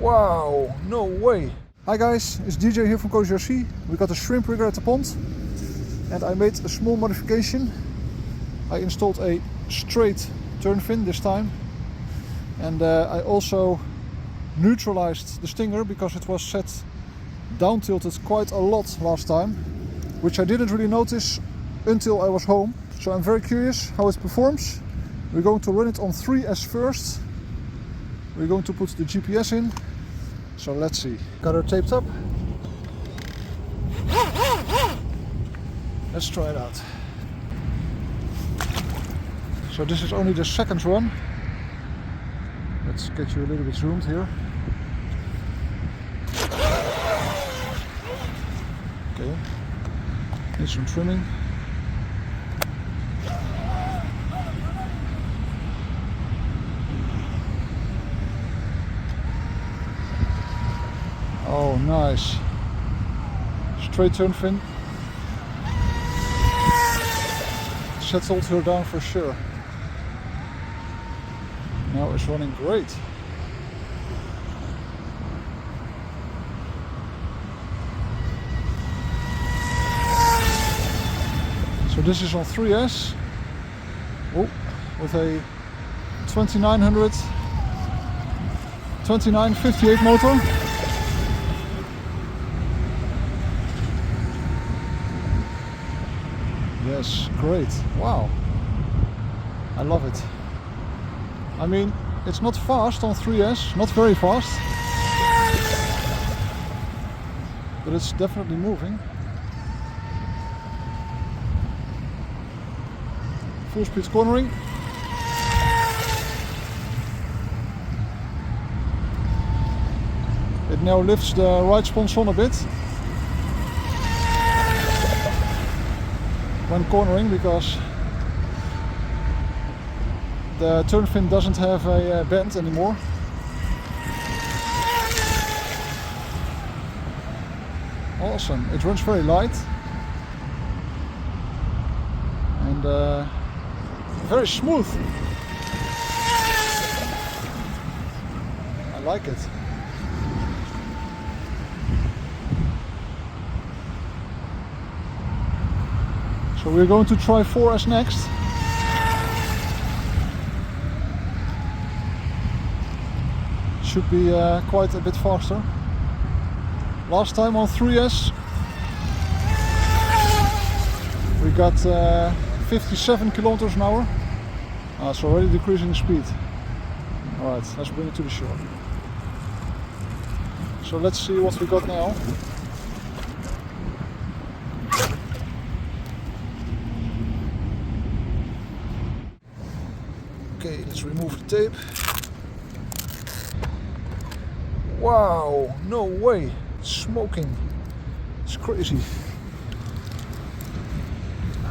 Wow, no way. Hi guys, it's DJ here from Cozy RC. We got a shrimp rigger at the pond and I made a small modification. I installed a straight turn fin this time, and I also neutralized the stinger because it was set down tilted quite a lot last time, which I didn't really notice until I was home. So I'm very curious how it performs. We're going to run it on 3S first. We're going to put the GPS in. So let's see. Got her taped up. Let's try it out. So this is only the second run. Let's get you a little bit zoomed here. Okay. Need some trimming. Oh, nice. Straight turn fin. Settled her down for sure. Now it's running great. So this is on 3S. Oh, with a 2958 motor. Yes, great. Wow. I love it. I mean, it's not fast on 3S, not very fast. But it's definitely moving. Full speed cornering. It now lifts the right sponson a bit when cornering, because the turn fin doesn't have a bend anymore. Awesome, it runs very light and very smooth. I like it. So we're going to try 4S next. Should be quite a bit faster. Last time on 3S we got 57 kilometers an hour. It's already decreasing speed. Alright, let's bring it to the shore. So let's see what we got now. Okay, let's remove the tape. Wow, no way, it's smoking. It's crazy.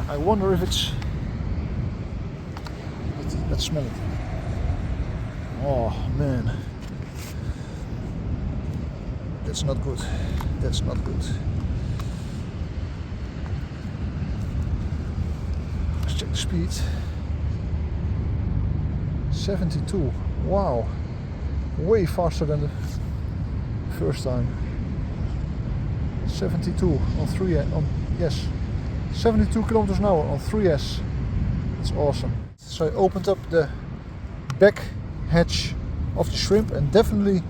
I wonder if it's... Let's smell it. Oh man. That's not good. That's not good. Let's check the speed. 72. Wow. Way faster than the first time. 72 on 3S. Yes. 72 kilometers an hour on 3S. That's awesome. So I opened up the back hatch of the shrimp, and definitely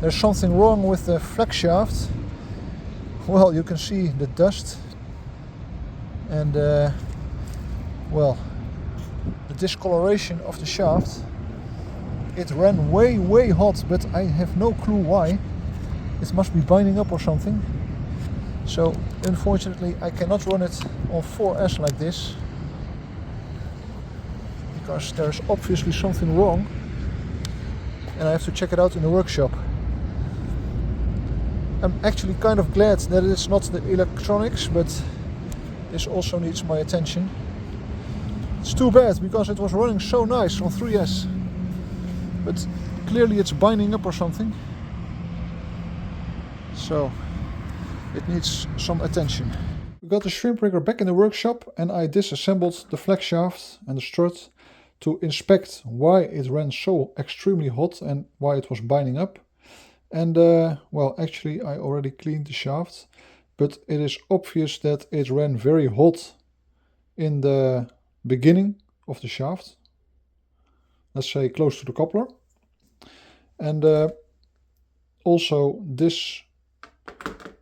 there's something wrong with the flex shaft. Well, you can see the dust and well, the discoloration of the shaft. It ran way hot, but I have no clue why. It must be binding up or something. So unfortunately I cannot run it on 4S like this, because there's obviously something wrong and I have to check it out in the workshop. I'm actually kind of glad that it's not the electronics, but this also needs my attention. It's too bad, because it was running so nice on 3S, but clearly it's binding up or something. So it needs some attention. We got the shrimp rigger back in the workshop and I disassembled the flex shaft and the strut to inspect why it ran so extremely hot and why it was binding up. And well, actually I already cleaned the shaft, but it is obvious that it ran very hot in the beginning of the shaft, let's say close to the coupler. And also this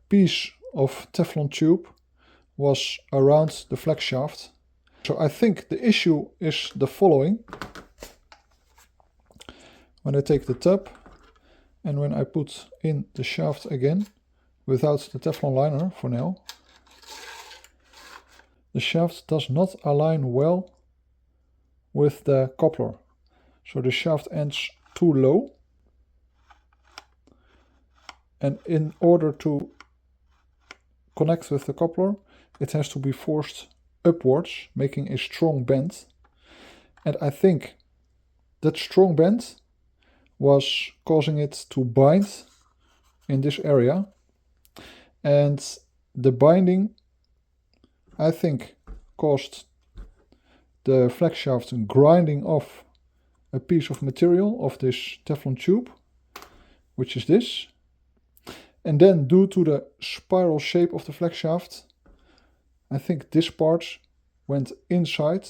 piece of Teflon tube was around the flex shaft. So I think the issue is the following. When I take the tub and when I put in the shaft again, without the Teflon liner for now, the shaft does not align well with the coupler. So the shaft ends too low. And in order to connect with the coupler, it has to be forced upwards, making a strong bend. And I think that strong bend was causing it to bind in this area. And the binding, I think, caused the flex shaft grinding off a piece of material of this Teflon tube, which is this. And then due to the spiral shape of the flex shaft, I think this part went inside.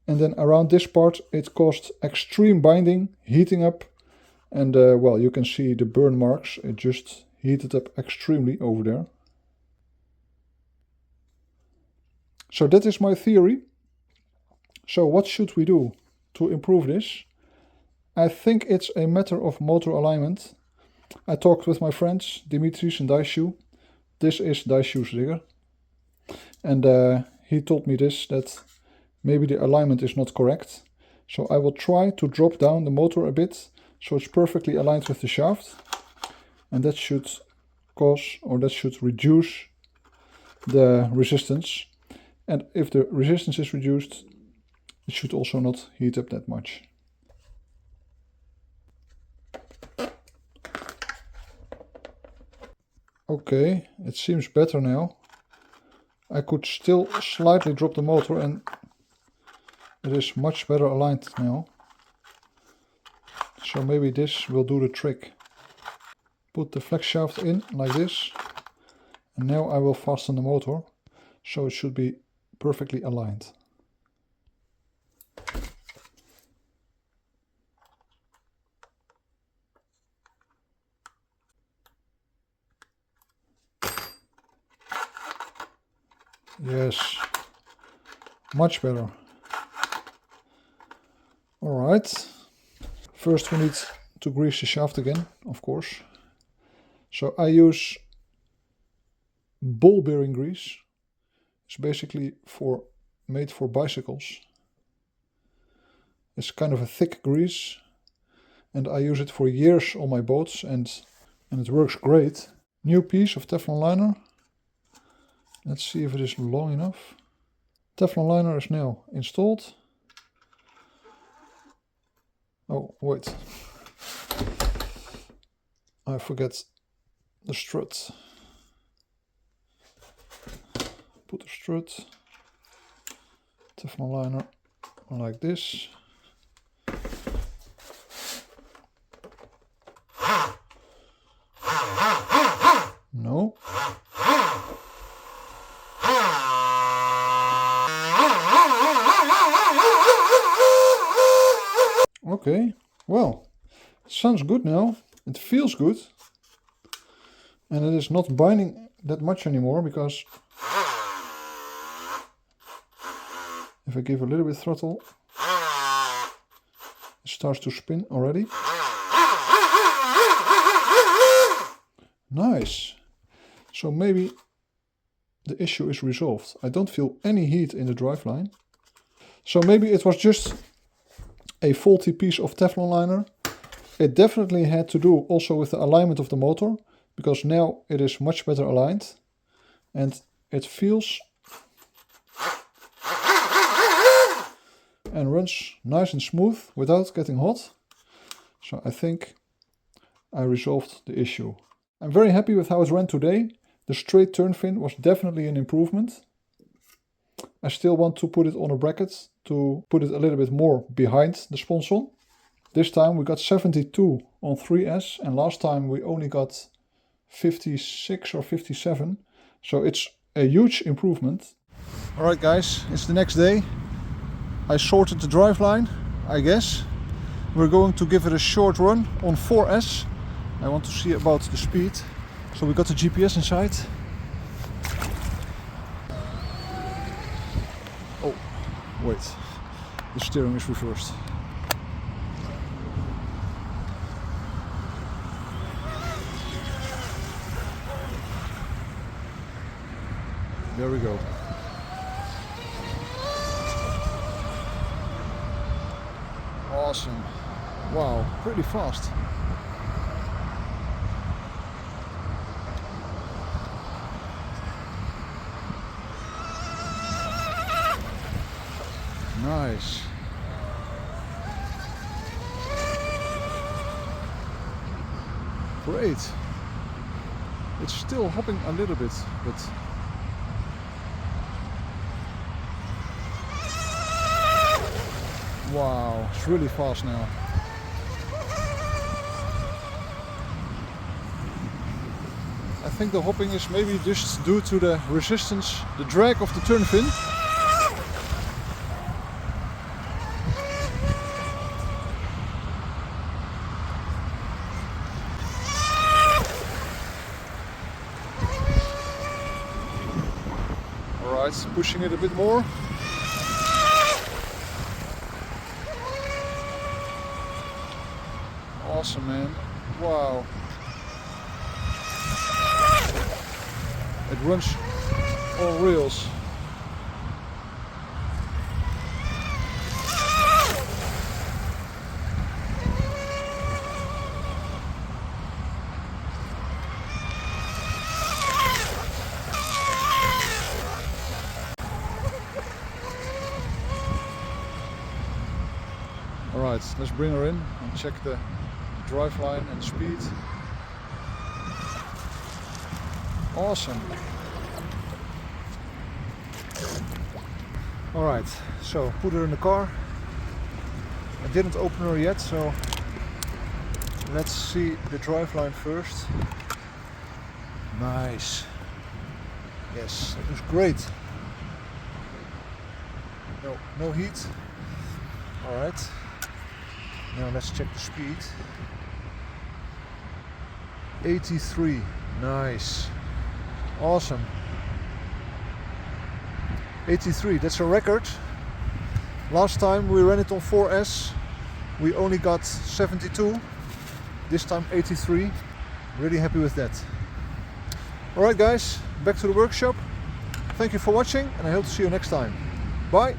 And then around this part it caused extreme binding, heating up. And well, you can see the burn marks. It just heated up extremely over there. So that is my theory. So what should we do to improve this? I think it's a matter of motor alignment. I talked with my friends, Dimitris and Daishu. This is Daishu's rigger. And he told me this, that maybe the alignment is not correct. So I will try to drop down the motor a bit so it's perfectly aligned with the shaft. And that should cause, or that should reduce the resistance. And if the resistance is reduced, it should also not heat up that much. Okay, it seems better now. I could still slightly drop the motor and it is much better aligned now. So maybe this will do the trick. Put the flex shaft in like this. And now I will fasten the motor, so it should be perfectly aligned. Yes, much better. Alright, first we need to grease the shaft again, of course. So I use ball bearing grease. It's basically made for bicycles. It's kind of a thick grease and I use it for years on my boats and it works great. New piece of Teflon liner. Let's see if it is long enough. Teflon liner is now installed. Oh, wait. I forget the strut. Put the strut, Teflon liner like this. No. Okay, well, it sounds good now. It feels good. And it is not binding that much anymore because if I give a little bit throttle, it starts to spin already. Nice. So maybe the issue is resolved. I don't feel any heat in the driveline. So maybe it was just a faulty piece of Teflon liner. It definitely had to do also with the alignment of the motor, because now it is much better aligned and it feels and runs nice and smooth without getting hot. So I think I resolved the issue. I'm very happy with how it ran today. The straight turn fin was definitely an improvement. I still want to put it on a bracket to put it a little bit more behind the sponson. This time we got 72 on 3S, and last time we only got 56 or 57, so it's a huge improvement. Alright guys, it's the next day. I sorted the driveline, I guess. We're going to give it a short run on 4S. I want to see about the speed. So we got the GPS inside. Oh, wait, the steering is reversed. There we go. Awesome. Wow, pretty fast. Nice. Great. It's still hopping a little bit, but wow, it's really fast now. I think the hopping is maybe just due to the resistance, the drag of the turn fin. Alright, pushing it a bit more. Awesome, man. Wow. It runs on rails. Alright, let's bring her in and check the driveline and speed. Awesome. Alright, so put her in the car. I didn't open her yet, so let's see the driveline first. Nice. Yes, it was great. No heat. Alright. Now let's check the speed. 83. Nice. Awesome. 83, that's a record. Last time we ran it on 4S, we only got 72. This time 83. Really happy with that. Alright guys, back to the workshop. Thank you for watching and I hope to see you next time. Bye!